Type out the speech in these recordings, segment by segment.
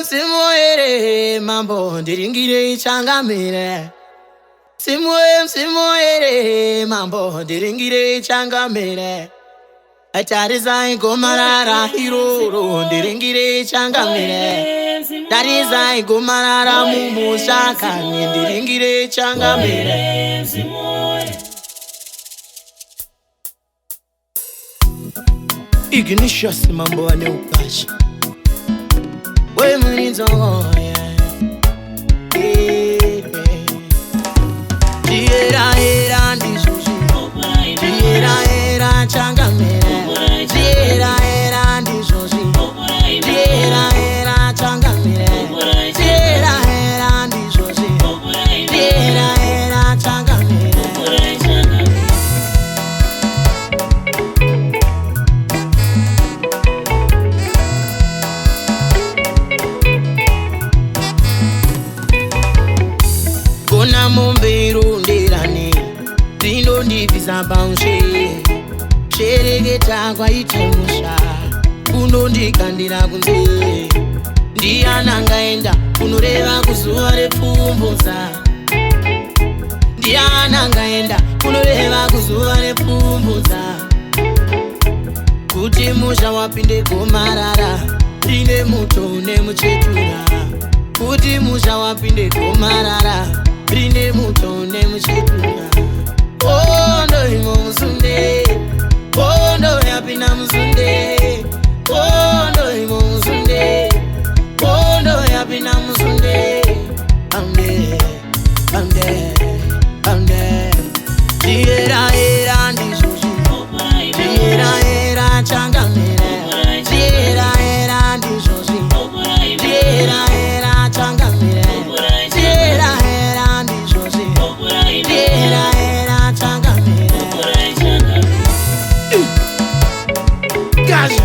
Simuere mambo ndiringire changamire. Simuere mambo ndiringire changamire. Atarizai gomarara hiroro ndiringire changamire. Tarizai gomarara mumushaka ndiringire changamire. Ignatius mambo ane ukashi. We murinzo Diera era ndizuzi. Diera era changamire. Diera era ndizuzi. Diera era changamire. Diera era ndizuzi. Diera era changamire. Kona momberu ndirani Rindo ndivisa baunche Sheregeta kwa itemusha Kuno ndikandira kunze Ndiana ngaenda Kunoreva kuzuwa repumbuza Ndiana ngaenda Kunoreva kuzuwa repumbuza Kuti musha wapinde gomarara Rine muto nemuchetura Kuti musha wapinde gomarara Rine muto nemuchetura Ondo imo mzunde Ondo yapina mzunde Ondo imo mzunde Ondo yapina mzunde Amde Diera era ndizuzi Diera era changamire Diera era ndizuzi Diera era changamire Diera era ndizuzi Diera era changamire Gaza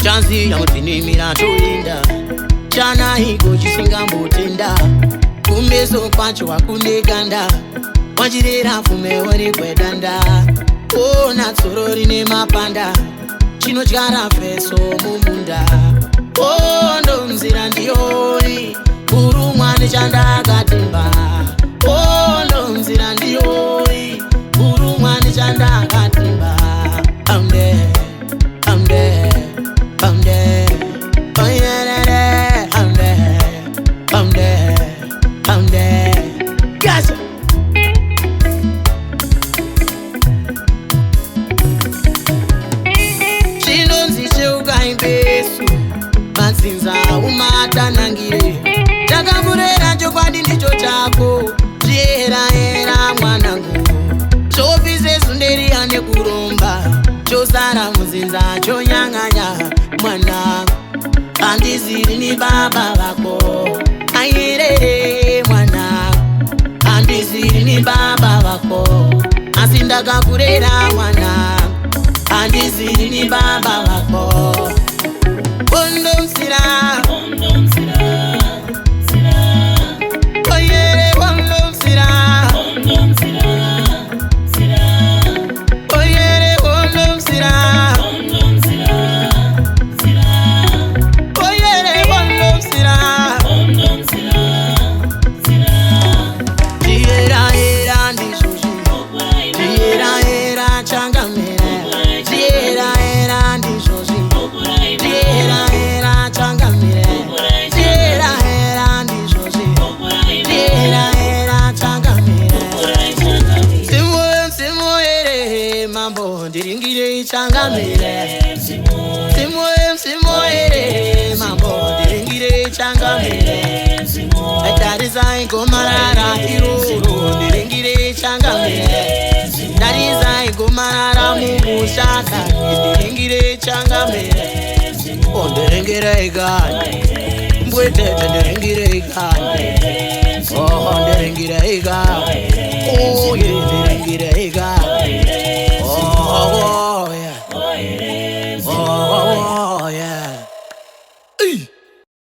Chansi ya mutini mirato inda Chana higo jisinga mbutenda Kumeso kwacho wakunde ganda Wajirera fume wari kwedanda Ona tsorori ne mapanda Chino chara feso mumunda Ondo mzira ndiori Kurumwa nechanda katimba Ondo mzira ndiori Kurumwa nechanda katimba Amde Oyerere Amde Gaza Chinonzi cheuka imbesu Matsinza umata nangire Takamurera chokwadi ndicho chako Zviera mwanangu Chopise sunderi ane kuromba Chosara muzinza chonyanganya mwanangu Andiziri ni baba vako Ayerere mwanangu Andiziri ni baba vako Asindaka kurera mwanangu Andiziri ni baba vako Bondo msira Oyere bondo msira Oyere bondo msira Oyere bondo msira Diera era ndizuzi Diera era changamire Diera era ndizuzi Diera era changamire Diera era ndizuzi Diera era changamire Simuere mambo ndiringire changamire Simuere mambo ndiringire changamire Tarizai gomarara hiroro ndiringire changamire Tarizai gomarara mumushaka ndiringire changamire Ndiringire igani Mbwetete ndiringire igani